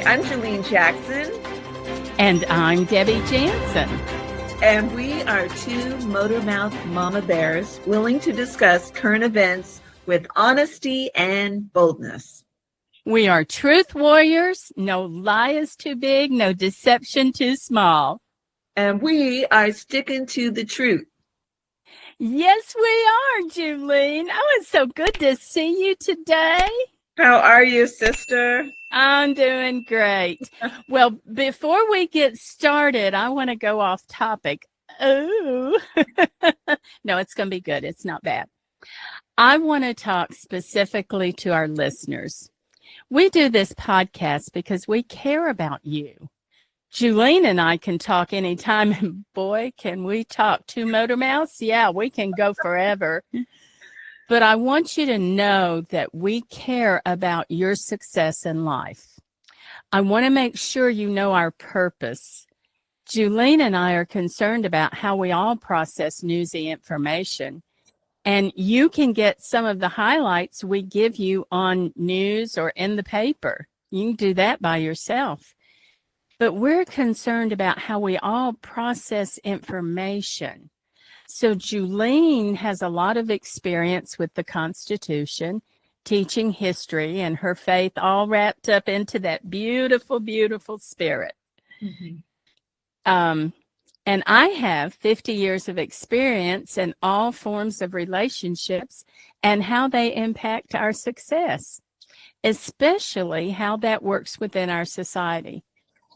I'm Jalene Jackson. And I'm Debbie Jansen. And we are two motor-mouthed mama bears willing to discuss current events with honesty and boldness. We are truth warriors. No lie is too big, no deception too small. And we are sticking to the truth. Yes, we are, Jalene. Oh, it's so good to see you today. How are you, sister? I'm doing great. Well, before we get started, I want to go off topic. Oh, no, it's going to be good. It's not bad. I want to talk specifically to our listeners. We do this podcast because we care about you. Jalene and I can talk anytime, and boy, can we talk two motor mouths? Yeah, we can go forever. But I want you to know that we care about your success in life. I want to make sure you know our purpose. Jalene and I are concerned about how we all process newsy information. And you can get some of the highlights we give you on news or in the paper. You can do that by yourself. But we're concerned about how we all process information. So Jalene has a lot of experience with the Constitution, teaching history, and her faith all wrapped up into that beautiful, beautiful spirit. Mm-hmm. And I have 50 years of experience in all forms of relationships and how they impact our success, especially how that works within our society.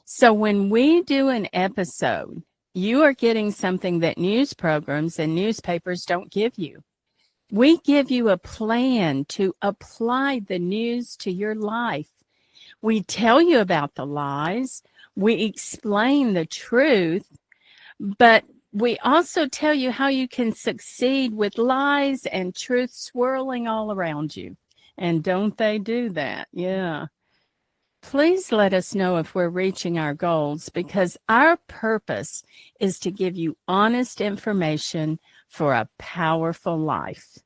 So when we do an episode, you are getting something that news programs and newspapers don't give you. We give you a plan to apply the news to your life. We tell you about the lies. We explain the truth, but we also tell you how you can succeed with lies and truth swirling all around you. And don't they do that? Yeah. Please let us know if we're reaching our goals, because our purpose is to give you honest information for a powerful life.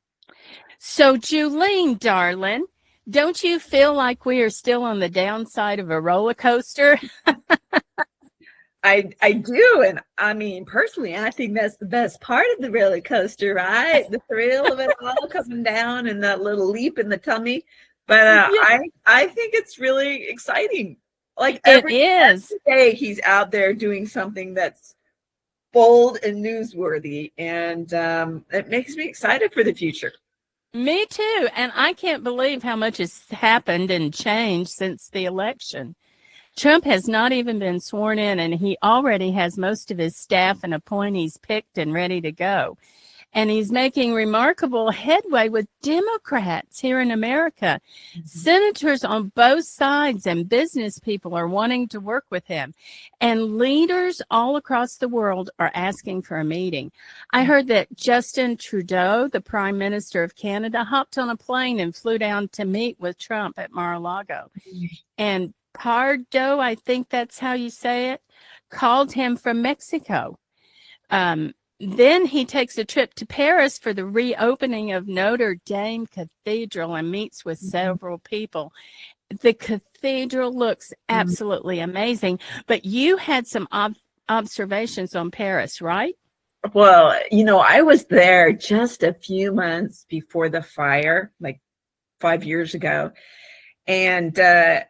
So, Jalene, darling, don't you feel like we are still on the downside of a roller coaster? I do. And I mean, personally, I think that's the best part of the roller coaster, right? The thrill of it all coming down and that little leap in the tummy. But yeah. I think it's really exciting. Like every day he's out there doing something that's bold and newsworthy. And it makes me excited for the future. Me too. And I can't believe how much has happened and changed since the election. Trump has not even been sworn in, and he already has most of his staff and appointees picked and ready to go. And he's making remarkable headway with Democrats here in America. Mm-hmm. Senators on both sides and business people are wanting to work with him. And leaders all across the world are asking for a meeting. I heard that Justin Trudeau, the Prime Minister of Canada, hopped on a plane and flew down to meet with Trump at Mar-a-Lago. Mm-hmm. And Pardo, I think that's how you say it, called him from Mexico. Then he takes a trip to Paris for the reopening of Notre Dame Cathedral and meets with several people. The cathedral looks absolutely amazing, but you had some observations on Paris, right? Well, I was there just a few months before the fire, like 5 years ago. And, I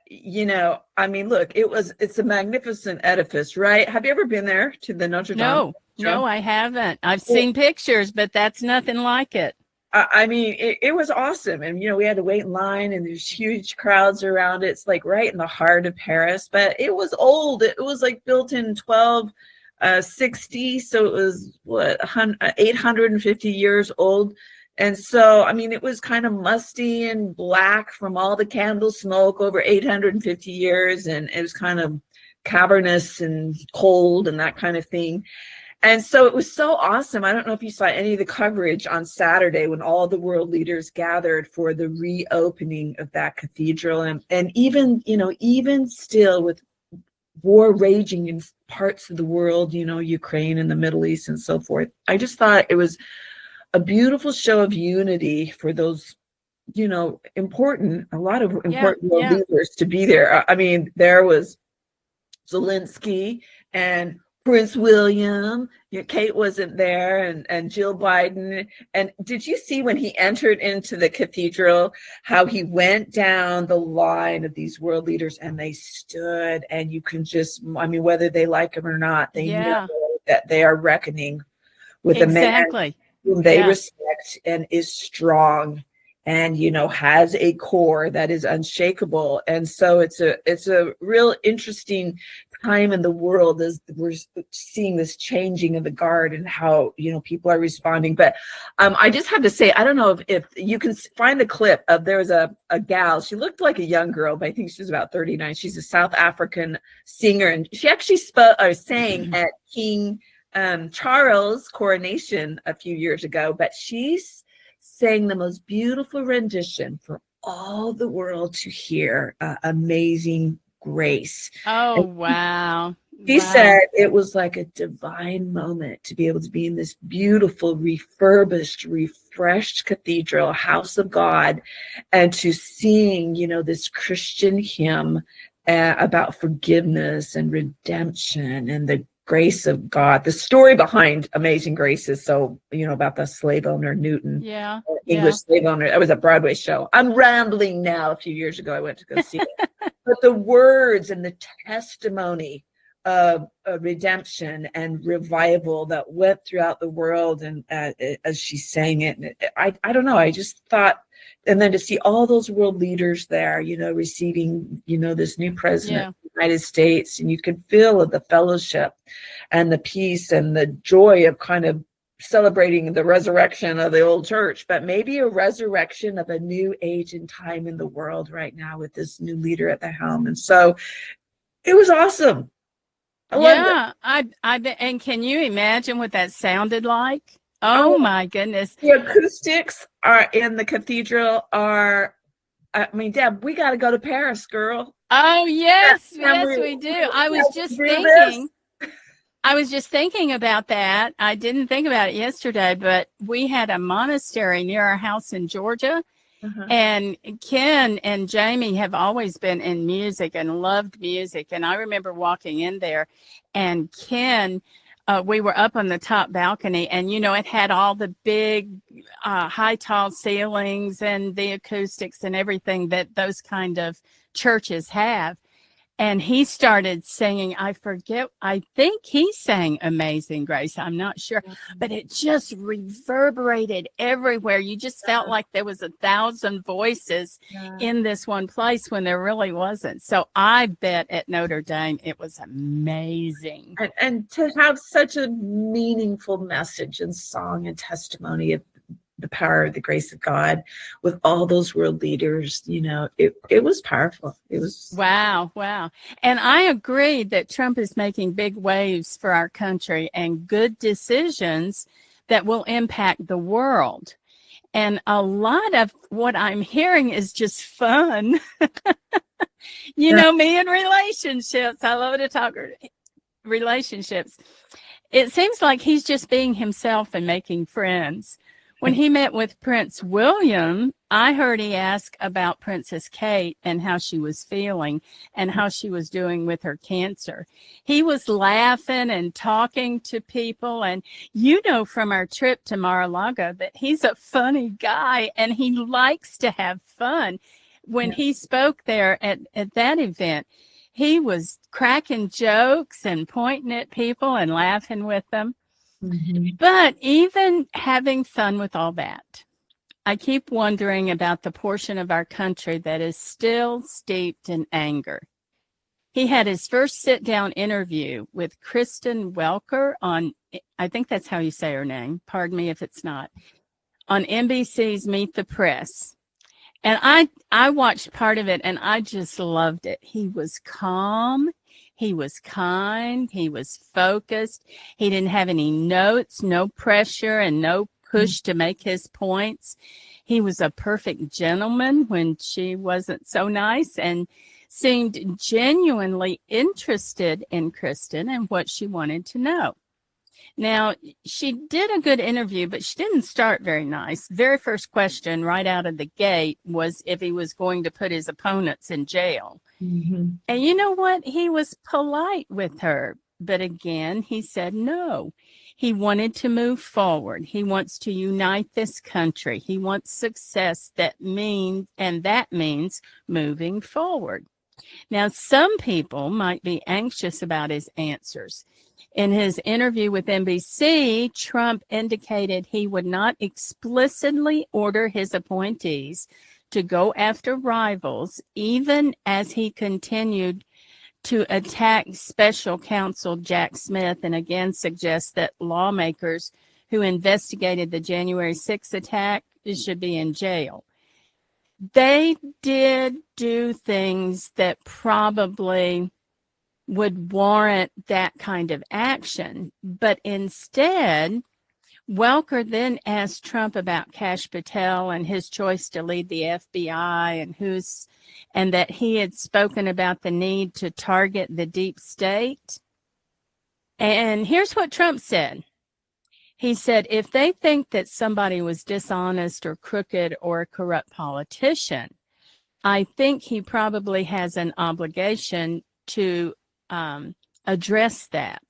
mean, look, it's a magnificent edifice, right? Have you ever been there to the Notre Dame? No, I haven't. I've seen pictures, but that's nothing like it. I mean, it was awesome. And, we had to wait in line and there's huge crowds around it. It's like right in the heart of Paris, but it was old. It was like built in 1260. So it was 850 years old. And so, I mean, it was kind of musty and black from all the candle smoke over 850 years. And it was kind of cavernous and cold and that kind of thing. And so it was so awesome. I don't know if you saw any of the coverage on Saturday when all the world leaders gathered for the reopening of that cathedral. And even, even still with war raging in parts of the world, Ukraine and the Middle East and so forth, I just thought it was a beautiful show of unity for those important, a lot of Yeah, important world yeah. leaders to be there. I mean, there was Zelensky and Prince William. Kate wasn't there, and Jill Biden. And did you see when he entered into the cathedral how he went down the line of these world leaders and they stood, and you can just, I mean, whether they like him or not, they know Yeah, that they are reckoning with a man exactly. whom they Yeah. respect and is strong and has a core that is unshakable. And so it's a real interesting time in the world as we're seeing this changing of the guard and how people are responding. But I just have to say, I don't know if you can find the clip of, there was a gal, she looked like a young girl, but I think she's about 39. She's a South African singer, and she actually sang at King Charles' coronation a few years ago, but she's sang the most beautiful rendition for all the world to hear, Amazing Grace. Oh, And wow. she Wow. said it was like a divine moment to be able to be in this beautiful, refurbished, refreshed cathedral, house of God, and to sing, this Christian hymn about forgiveness and redemption and the grace of God. The story behind Amazing Grace is so, about the slave owner Newton, Yeah, English yeah. slave owner. It was a Broadway show. I'm rambling now. A few years ago, I went to go see it. But the words and the testimony of redemption and revival that went throughout the world, and as she sang it, and I don't know, I just thought, and then to see all those world leaders there, receiving, this new president Yeah. of the United States, and you could feel the fellowship and the peace and the joy of kind of celebrating the resurrection of the old church, but maybe a resurrection of a new age and time in the world right now with this new leader at the helm. And so it was awesome. I loved it. Yeah. And can you imagine what that sounded like? Oh, Oh my goodness. the acoustics are in the cathedral are, I mean, Deb, we got to go to Paris, girl. Oh yes, Can yes, we do. we do this? I was just thinking about that. I didn't think about it yesterday, but we had a monastery near our house in Georgia. Uh-huh. And Ken and Jamie have always been in music and loved music. And I remember walking in there, and Ken, we were up on the top balcony, and it had all the big, high, tall ceilings and the acoustics and everything that those kind of churches have. And he started singing, I think he sang Amazing Grace. I'm not sure, but it just reverberated everywhere. You just felt like there was 1,000 voices in this one place when there really wasn't. So I bet at Notre Dame, it was amazing. And to have such a meaningful message and song and testimony of the power of the grace of God with all those world leaders, it was powerful. It was Wow. And I agree that Trump is making big waves for our country and good decisions that will impact the world. And a lot of what I'm hearing is just fun. Me in relationships. I love to talk relationships. It seems like he's just being himself and making friends. When he met with Prince William, I heard he ask about Princess Kate and how she was feeling and how she was doing with her cancer. He was laughing and talking to people. And from our trip to Mar-a-Lago that he's a funny guy and he likes to have fun. When he spoke there at that event, he was cracking jokes and pointing at people and laughing with them. Mm-hmm. But even having fun with all that, I keep wondering about the portion of our country that is still steeped in anger. He had his first sit-down interview with Kristen Welker on, I think that's how you say her name, pardon me if it's not, on NBC's Meet the Press. And I watched part of it and I just loved it. He was calm. He was kind. He was focused. He didn't have any notes, no pressure, and no push to make his points. He was a perfect gentleman when she wasn't so nice and seemed genuinely interested in Kristen and what she wanted to know. Now, she did a good interview, but she didn't start very nice. Very first question right out of the gate was if he was going to put his opponents in jail. Mhm. And you know what? He was polite with her, but again, he said no. He wanted to move forward. He wants to unite this country. He wants success that means moving forward. Now, some people might be anxious about his answers. In his interview with NBC, Trump indicated he would not explicitly order his appointees to go after rivals, even as he continued to attack special counsel Jack Smith and again suggest that lawmakers who investigated the January 6th attack should be in jail. They did do things that probably would warrant that kind of action, but instead, Welker then asked Trump about Kash Patel and his choice to lead the FBI and that he had spoken about the need to target the deep state. And here's what Trump said. He said, if they think that somebody was dishonest or crooked or a corrupt politician, I think he probably has an obligation to address that.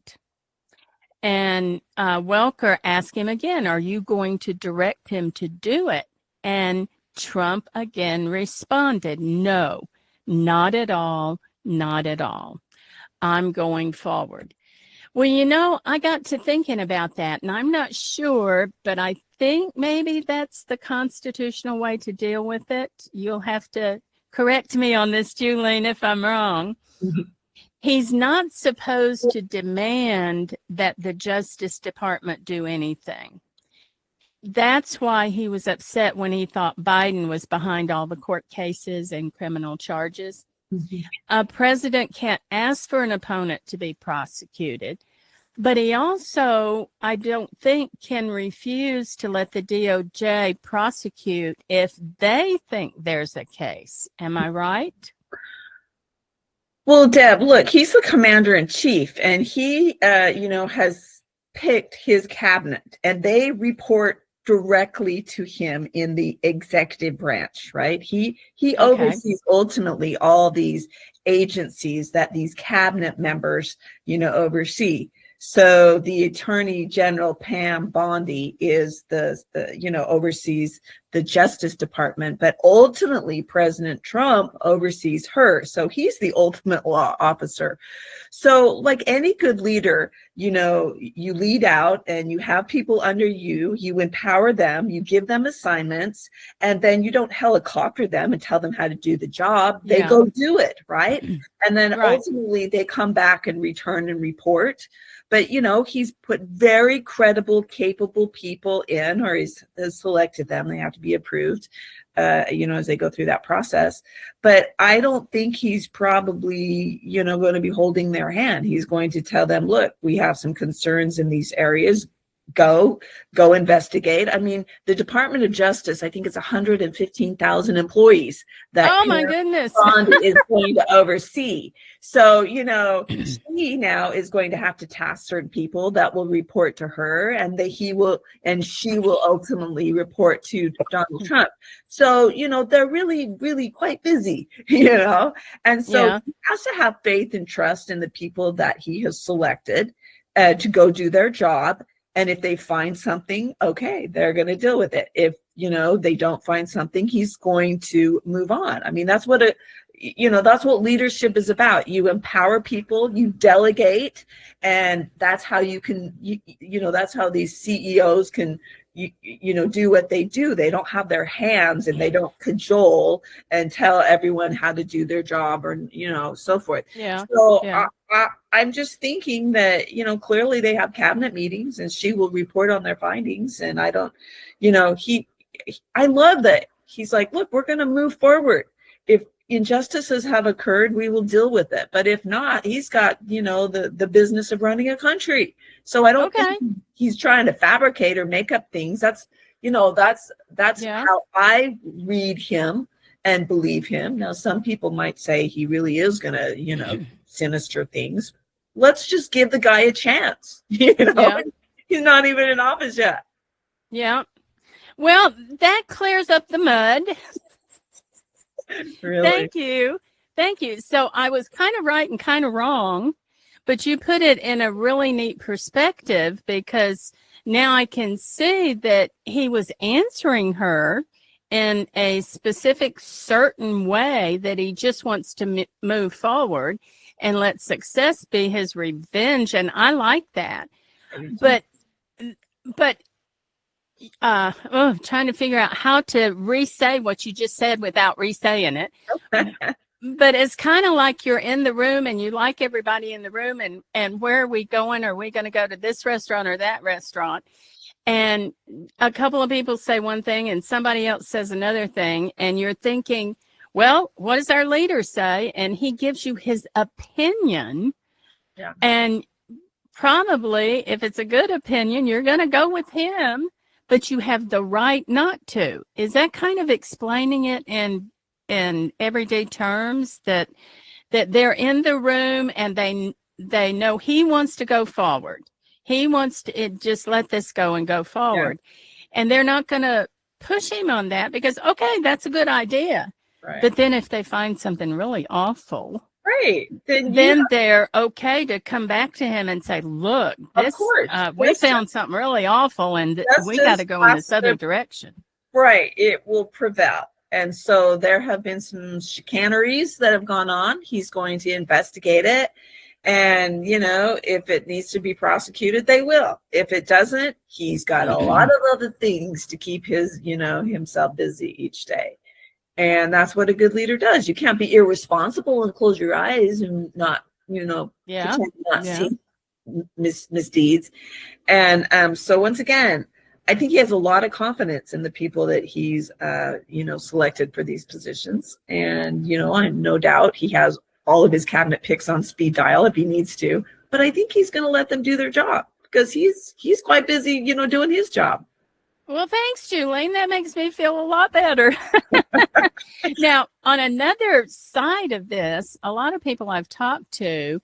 And Welker asked him again, are you going to direct him to do it? And Trump again responded, no, not at all, not at all. I'm going forward. Well, I got to thinking about that, and I'm not sure, but I think maybe that's the constitutional way to deal with it. You'll have to correct me on this, Julian, if I'm wrong. Mhm. He's not supposed to demand that the Justice Department do anything. That's why he was upset when he thought Biden was behind all the court cases and criminal charges. Mhm. A president can't ask for an opponent to be prosecuted, but he also, I don't think, can refuse to let the DOJ prosecute if they think there's a case. Am I right? Well, Deb, look, he's the commander in chief, and he, has picked his cabinet, and they report directly to him in the executive branch, right? He oversees ultimately all these agencies that these cabinet members, oversee. So the Attorney General Pam Bondi is oversees the Justice Department, but ultimately President Trump oversees her. So he's the ultimate law officer. So like any good leader, you lead out and you have people under you, you empower them, you give them assignments, and then you don't helicopter them and tell them how to do the job. They go do it, right? And then ultimately they come back and return and report. But, he's put very credible, capable people in, or he's selected them. They have to be approved, as they go through that process. But I don't think he's probably, going to be holding their hand. He's going to tell them, look, we have some concerns in these areas. Go investigate. I mean, the Department of Justice, I think it's 115,000 employees that oh my goodness is going to oversee. So, she now is going to have to task certain people that will report to her, and she will ultimately report to Donald Trump. So, they're really, really quite busy, and so he has to have faith and trust in the people that he has selected to go do their job. And if they find something, okay, they're going to deal with it. If, they don't find something, he's going to move on. I mean, that's what that's what leadership is about. You empower people, you delegate, and that's how you can, that's how these CEOs can, do what they do. They don't have their hands and they don't cajole and tell everyone how to do their job or, so forth. So I'm just thinking that, clearly they have cabinet meetings and she will report on their findings. And I don't, I love that he's like, look, we're going to move forward. If injustices have occurred, we will deal with it. But if not, he's got, the business of running a country. So I don't think he's trying to fabricate or make up things. That's how I read him and believe him. Now, some people might say he really is going to, sinister things. Let's just give the guy a chance, He's not even in office yet. Yeah. Well, that clears up the mud. Really? Thank you. Thank you. So I was kind of right and kind of wrong, but you put it in a really neat perspective, because now I can see that he was answering her in a specific, certain way, that he just wants to move forward and let success be his revenge. And I like that. But trying to figure out how to re-say what you just said without re-saying it. But it's kind of like you're in the room and you like everybody in the room, and where are we going? Are we going to go to this restaurant or that restaurant? And a couple of people say one thing and somebody else says another thing, and you're thinking, well, what does our leader say? And he gives you his opinion. Yeah. And probably, if it's a good opinion, you're going to go with him, but you have the right not to. Is that kind of explaining it in everyday terms, that they're in the room and they know he wants to go forward? He wants to just let this go and go forward. Yeah. And they're not going to push him on that, because, okay, that's a good idea. Right. But then if they find something really awful, right, then they're okay to come back to him and say, look, this we found something really awful, and we got to go in this other direction. Right. It will prevail. And so there have been some chicaneries that have gone on. He's going to investigate it. And, if it needs to be prosecuted, they will. If it doesn't, he's got a lot of other things to keep his, himself busy each day. And that's what a good leader does. You can't be irresponsible and close your eyes and not, pretend not see misdeeds. And so once again, I think he has a lot of confidence in the people that he's, selected for these positions. And, I'm no doubt he has all of his cabinet picks on speed dial if he needs to. But I think he's going to let them do their job, because he's quite busy, doing his job. Well, thanks, Julie. That makes me feel a lot better. Now, on another side of this, a lot of people I've talked to,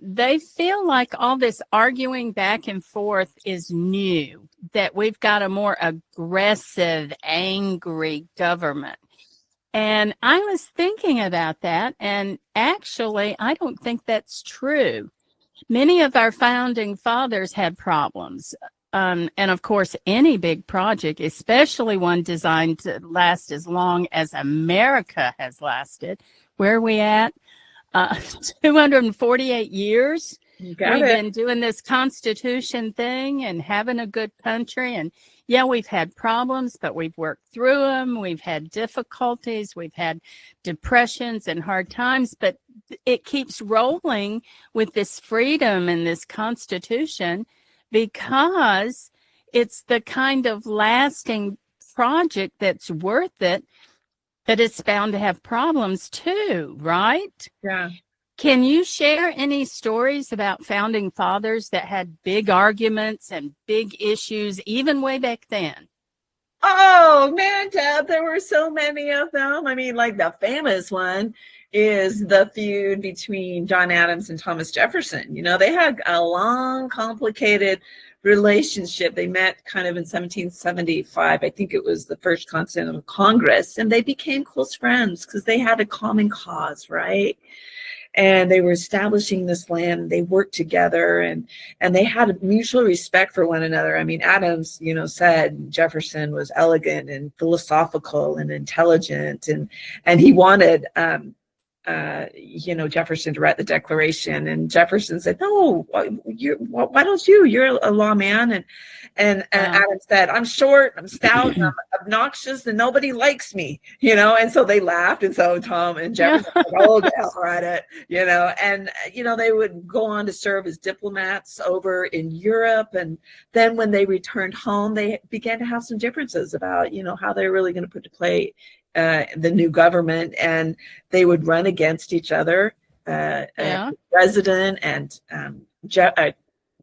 they feel like all this arguing back and forth is new, that we've got a more aggressive, angry government. And I was thinking about that, and actually, I don't think that's true. Many of our founding fathers had problems. And of course, any big project, especially one designed to last as long as America has lasted. Where are we at? 248 years. We've been doing this Constitution thing and having a good country. And yeah, we've had problems, but we've worked through them. We've had difficulties. We've had depressions and hard times, but it keeps rolling with this freedom and this Constitution, because it's the kind of lasting project that's worth it, but it's bound to have problems too, right? Yeah. Can you share any stories about founding fathers that had big arguments and big issues, even way back then? Oh, man, Deb, there were so many of them. I mean, like the famous one is the feud between John Adams and Thomas Jefferson. They had a long, complicated relationship. They met kind of in 1775. I think it was the First Continental Congress, and they became close friends because they had a common cause, right? And they were establishing this land. They worked together, and they had a mutual respect for one another. I mean, Adams, said Jefferson was elegant and philosophical and intelligent, and he wanted, Jefferson to write the Declaration. And Jefferson said, "No, why don't you? You're a lawman." And Adams said, "I'm short, I'm stout, I'm obnoxious, and nobody likes me." And so they laughed. And so Tom and Jefferson said, "Oh, they'll write it," and they would go on to serve as diplomats over in Europe. And then when they returned home, they began to have some differences about, how they're really going to put to play the new government, and they would run against each other. President and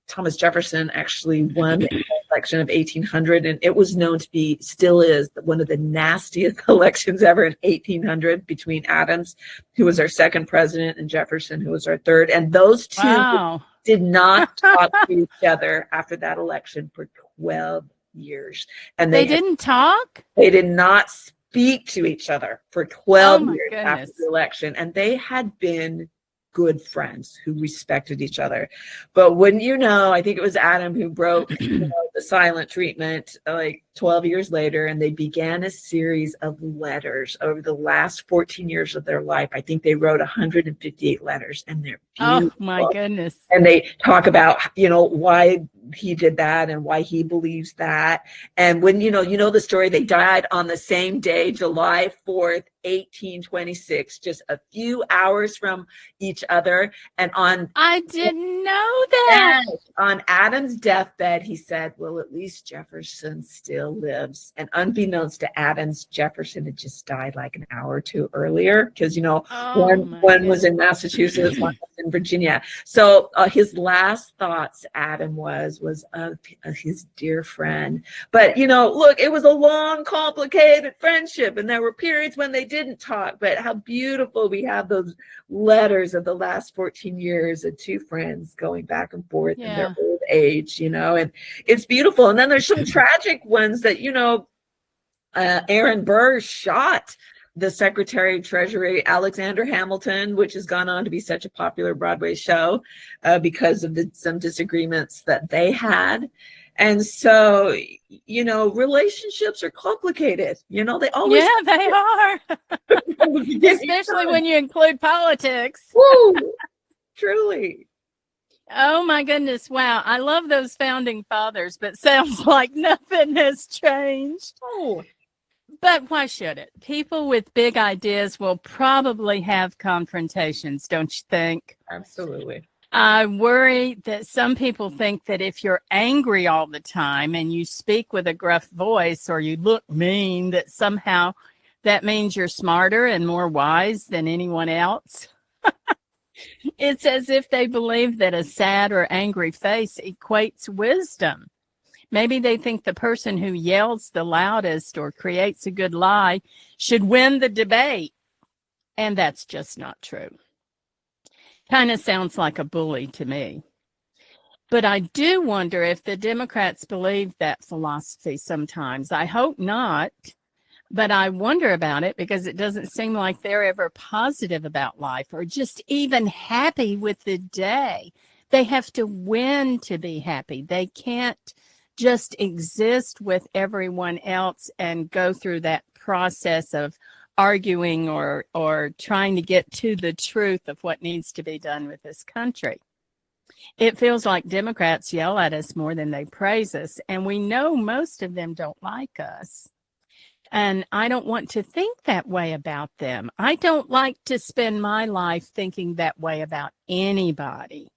Thomas Jefferson actually won the election of 1800, and it was known to be, still is, one of the nastiest elections ever in 1800, between Adams, who was our second president, and Jefferson, who was our third. And those two did not talk to each other after that election for 12 years. And They didn't talk? They did not speak to each other for 12 years after the election. And they had been good friends who respected each other. But wouldn't you know, I think it was Adam who broke the silent treatment like 12 years later, and they began a series of letters over the last 14 years of their life. I think they wrote 158 letters, and they're beautiful. Oh my goodness. And they talk about, why he did that and why he believes that. And when, the story, they died on the same day, July 4th, 1826, just a few hours from each other. And I didn't know that. On Adam's deathbed, he said, well, at least Jefferson still lives. And unbeknownst to Adams, Jefferson had just died like an hour or two earlier because, one was in Massachusetts, one was in Virginia. So his last thoughts, Adam was of his dear friend. But, look, it was a long, complicated friendship. And there were periods when they didn't talk. But how beautiful we have those letters of the last 14 years of two friends going back and forth in their old age, and it's beautiful. And then there's some tragic ones that, Aaron Burr shot the Secretary of Treasury, Alexander Hamilton, which has gone on to be such a popular Broadway show because of some disagreements that they had. And so, relationships are complicated. They always. Yeah, they are. Especially when you include politics. Woo, truly. Oh my goodness. Wow. I love those founding fathers, but sounds like nothing has changed. Oh. But why should it? People with big ideas will probably have confrontations, don't you think? Absolutely. I worry that some people think that if you're angry all the time and you speak with a gruff voice or you look mean, that somehow that means you're smarter and more wise than anyone else. It's as if they believe that a sad or angry face equates wisdom. Maybe they think the person who yells the loudest or creates a good lie should win the debate. And that's just not true. Kind of sounds like a bully to me. But I do wonder if the Democrats believe that philosophy sometimes. I hope not, but I wonder about it because it doesn't seem like they're ever positive about life or just even happy with the day. They have to win to be happy. They can't just exist with everyone else and go through that process of arguing or trying to get to the truth of what needs to be done with this country. It feels like Democrats yell at us more than they praise us, and we know most of them don't like us. And I don't want to think that way about them. I don't like to spend my life thinking that way about anybody.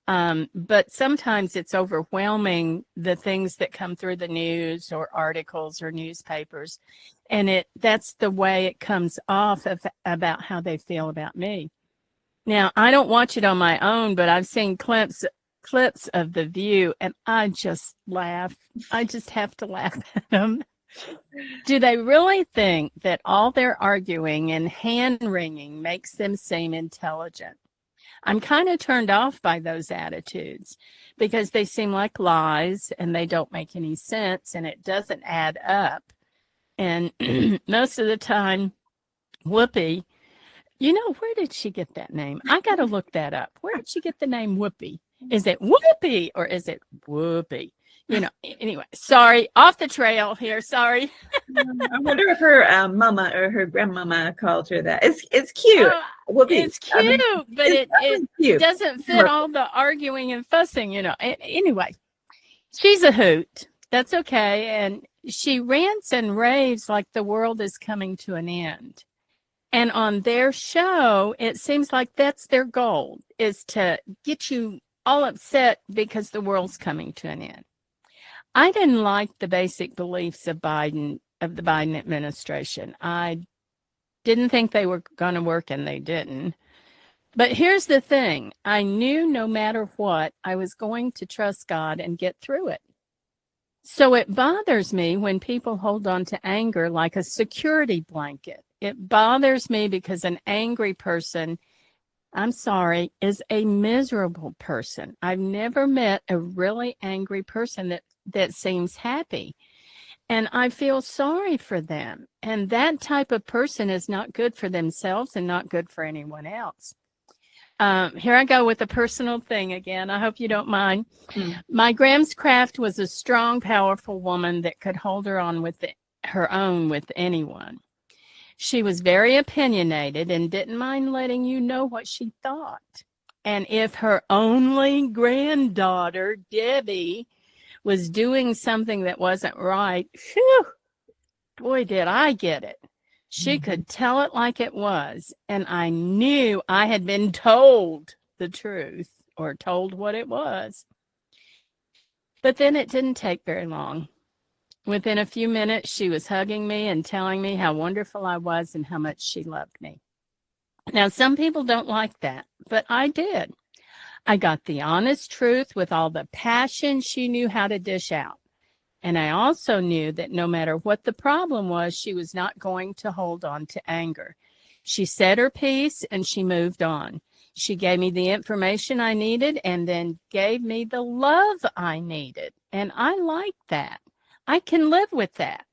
But sometimes it's overwhelming, the things that come through the news or articles or newspapers. And that's the way it comes off about how they feel about me. Now, I don't watch it on my own, but I've seen clips of The View, and I just laugh. I just have to laugh at them. Do they really think that all their arguing and hand-wringing makes them seem intelligent? I'm kind of turned off by those attitudes because they seem like lies and they don't make any sense and it doesn't add up. And most of the time, Whoopi, where did she get that name? I got to look that up. Where did she get the name Whoopi? Is it Whoopi or is it Whoopi? Anyway, sorry, off the trail here. Sorry. I wonder if her mama or her grandmama called her that. It's cute. It's cute, but it doesn't fit all the arguing and fussing, Anyway, she's a hoot. That's okay. And she rants and raves like the world is coming to an end. And on their show, it seems like that's their goal, is to get you all upset because the world's coming to an end. I didn't like the basic beliefs of the Biden administration. I didn't think they were going to work, and they didn't. But here's the thing. I knew no matter what, I was going to trust God and get through it. So it bothers me when people hold on to anger like a security blanket. It bothers me because an angry person I'm sorry, is a miserable person. I've never met a really angry person that seems happy. And I feel sorry for them. And that type of person is not good for themselves and not good for anyone else. Here I go with a personal thing again. I hope you don't mind. My Graham's Craft was a strong, powerful woman that could hold her own with anyone. She was very opinionated and didn't mind letting you know what she thought. And if her only granddaughter, Debbie, was doing something that wasn't right, whew, boy, did I get it. She could tell it like it was, and I knew I had been told the truth or told what it was. But then it didn't take very long. Within a few minutes, she was hugging me and telling me how wonderful I was and how much she loved me. Now, some people don't like that, but I did. I got the honest truth with all the passion she knew how to dish out. And I also knew that no matter what the problem was, she was not going to hold on to anger. She said her piece and she moved on. She gave me the information I needed and then gave me the love I needed. And I like that. I can live with that.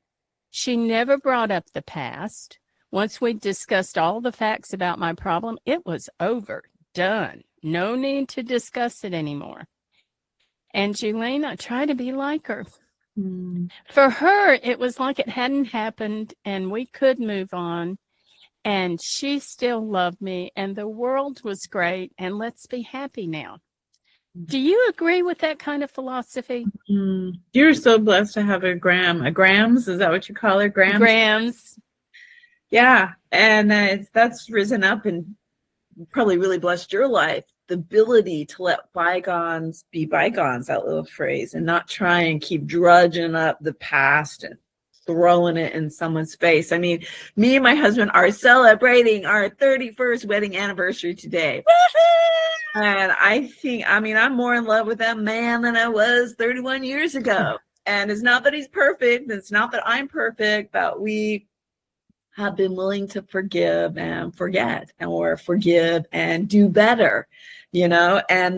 She never brought up the past. Once we discussed all the facts about my problem, it was over, done. No need to discuss it anymore. And Julene, I try to be like her. For her, it was like it hadn't happened and we could move on. And she still loved me and the world was great. And let's be happy now. Do you agree with that kind of philosophy? You're so blessed to have a Grams. Is that what you call her? Grams. Yeah. And that's risen up and probably really blessed your life. The ability to let bygones be bygones, that little phrase, and not try and keep drudging up the past and throwing it in someone's face. I mean, me and my husband are celebrating our 31st wedding anniversary today. And I'm more in love with that man than I was 31 years ago. And it's not that he's perfect. It's not that I'm perfect, but we have been willing to forgive and forget, or forgive and do better, and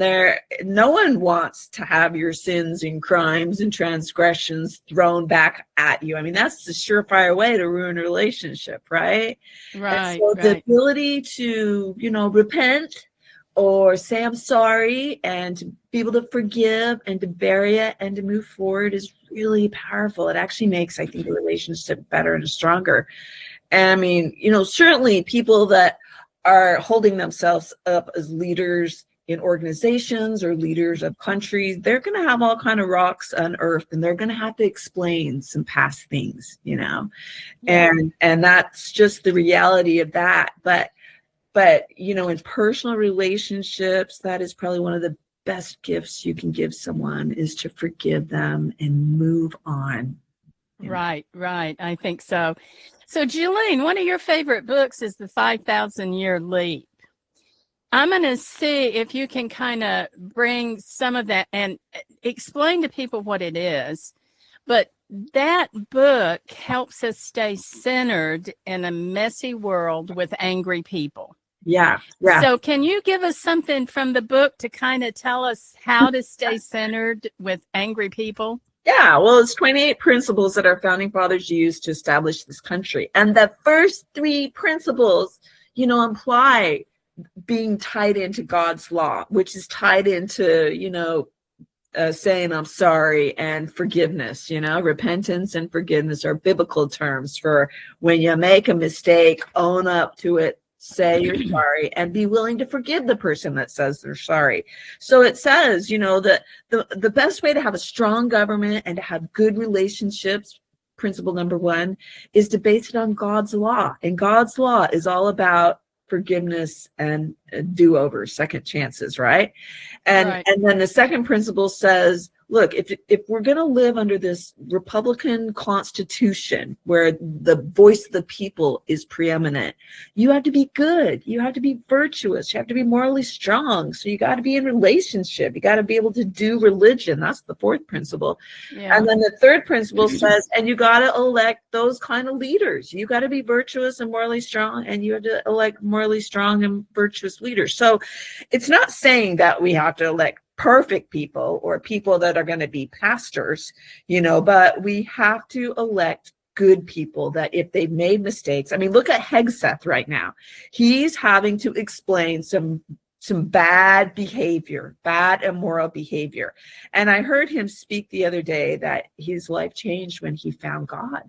no one wants to have your sins and crimes and transgressions thrown back at you. I mean, that's the surefire way to ruin a relationship, right? Right. And so the ability to, repent or say I'm sorry and to be able to forgive and to bury it and to move forward is really powerful. It actually makes, I think, a relationship better and stronger. And I mean, certainly people that are holding themselves up as leaders in organizations or leaders of countries, they're going to have all kind of rocks unearthed and they're going to have to explain some past things, Yeah. and that's just the reality of that. But in personal relationships, that is probably one of the best gifts you can give someone, is to forgive them and move on. Right. I think so. So, Julene, one of your favorite books is The 5,000-Year Leap. I'm going to see if you can kind of bring some of that and explain to people what it is. But that book helps us stay centered in a messy world with angry people. Yeah. So can you give us something from the book to kind of tell us how to stay centered with angry people? Yeah, well, it's 28 principles that our founding fathers used to establish this country. And the first 3 principles, imply being tied into God's law, which is tied into, saying I'm sorry and forgiveness. Repentance and forgiveness are biblical terms for when you make a mistake, own up to it, say you're sorry, and be willing to forgive the person that says they're sorry. So it says, that the best way to have a strong government and to have good relationships, principle number 1, is to base it on God's law. And God's law is all about forgiveness and do-overs, second chances, right? And then the second principle says, look, if we're going to live under this Republican Constitution where the voice of the people is preeminent, you have to be good. You have to be virtuous. You have to be morally strong. So you got to be in relationship. You got to be able to do religion. That's the fourth principle. Yeah. And then the third principle says, and you got to elect those kind of leaders. You got to be virtuous and morally strong, and you have to elect morally strong and virtuous leaders. So it's not saying that we have to elect perfect people or people that are going to be pastors, but we have to elect good people that if they've made mistakes, I mean, look at Hegseth right now. He's having to explain some bad behavior, bad immoral behavior. And I heard him speak the other day that his life changed when he found God.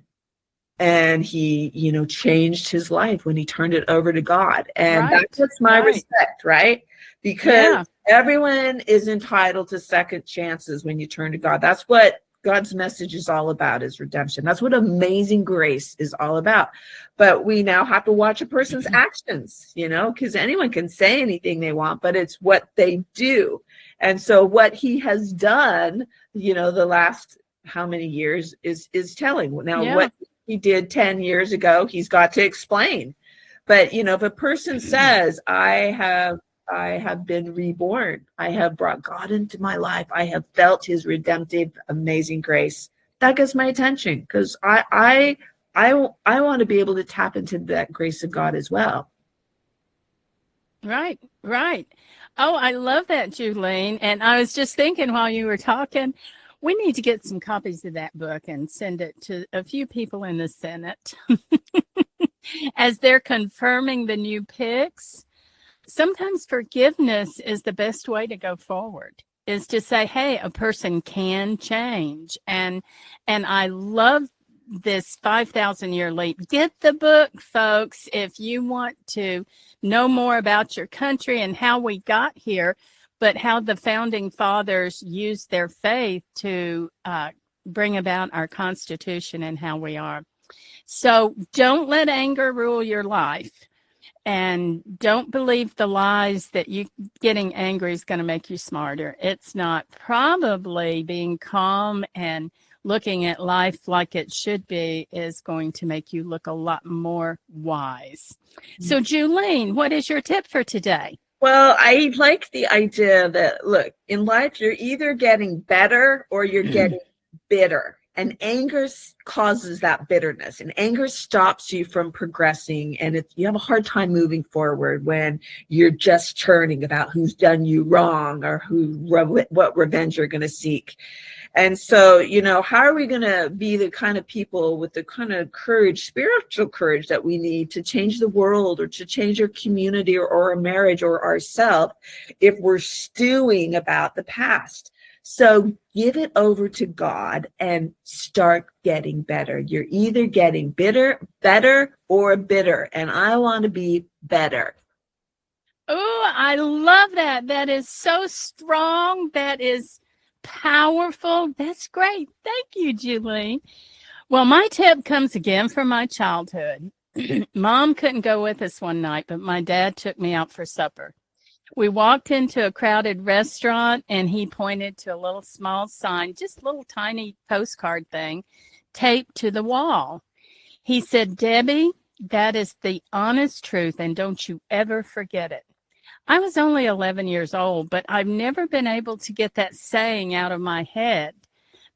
And he, changed his life when he turned it over to God. And Right, that gets my right. respect, right? Because Yeah. everyone is entitled to second chances when you turn to God. That's what God's message is all about, is redemption. That's what amazing grace is all about. But we now have to watch a person's actions, because anyone can say anything they want, but it's what they do. And so what he has done, the last how many years is telling. Now, Yeah. what he did 10 years ago, he's got to explain. But, if a person says, I have been reborn, I have brought God into my life, I have felt his redemptive, amazing grace, that gets my attention, because I want to be able to tap into that grace of God as well. Right, right. Oh, I love that, Julene. And I was just thinking while you were talking, we need to get some copies of that book and send it to a few people in the Senate as they're confirming the new picks. Sometimes forgiveness is the best way to go forward, is to say, hey, a person can change. And I love this 5,000-year leap. Get the book, folks, if you want to know more about your country and how we got here, but how the founding fathers used their faith to bring about our Constitution and how we are. So don't let anger rule your life. And don't believe the lies that you getting angry is going to make you smarter. It's not. Probably being calm and looking at life like it should be is going to make you look a lot more wise. So, Julene, what is your tip for today? Well, I like the idea that, look, in life, you're either getting better or you're getting bitter. And anger causes that bitterness, and anger stops you from progressing. And you have a hard time moving forward when you're just churning about who's done you wrong or what revenge you're going to seek. And so, how are we going to be the kind of people with the kind of courage, spiritual courage that we need to change the world or to change our community or our marriage or ourselves if we're stewing about the past? So give it over to God and start getting better. You're either getting better, or bitter. And I want to be better. Oh, I love that. That is so strong. That is powerful. That's great. Thank you, Julene. Well, my tip comes again from my childhood. Mom couldn't go with us one night, but my dad took me out for supper. We walked into a crowded restaurant and he pointed to a little small sign, just a little tiny postcard thing taped to the wall. He said, Debbie, that is the honest truth and don't you ever forget it. I was only 11 years old, but I've never been able to get that saying out of my head.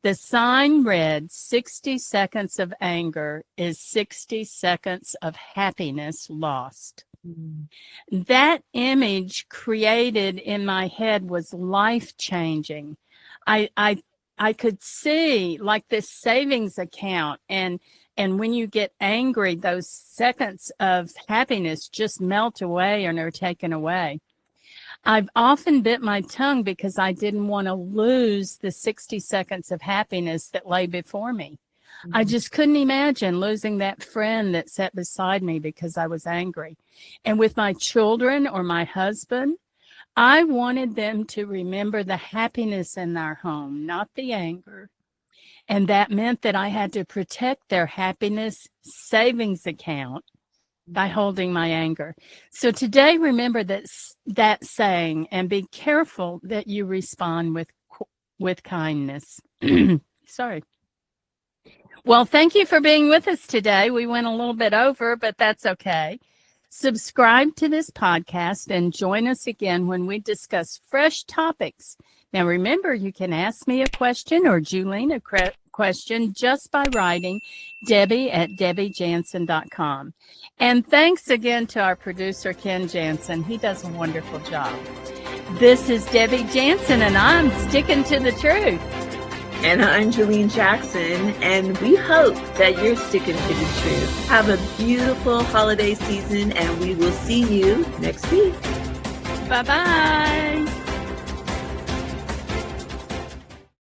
The sign read, 60 seconds of anger is 60 seconds of happiness lost. That image created in my head was life-changing. I could see like this savings account, and when you get angry, those seconds of happiness just melt away and are taken away. I've often bit my tongue because I didn't want to lose the 60 seconds of happiness that lay before me. I just couldn't imagine losing that friend that sat beside me because I was angry. And with my children or my husband, I wanted them to remember the happiness in our home, not the anger. And that meant that I had to protect their happiness savings account by holding my anger. So today, remember that saying and be careful that you respond with with kindness. Sorry. Well, thank you for being with us today. We went a little bit over, but that's okay. Subscribe to this podcast and join us again when we discuss fresh topics. Now, remember, you can ask me a question or Julene a question just by writing Debbie@debbiejansen.com. And thanks again to our producer, Ken Jansen. He does a wonderful job. This is Debbie Jansen, and I'm sticking to the truth. And I'm Julene Jackson, and we hope that you're sticking to the truth. Have a beautiful holiday season, and we will see you next week. Bye-bye.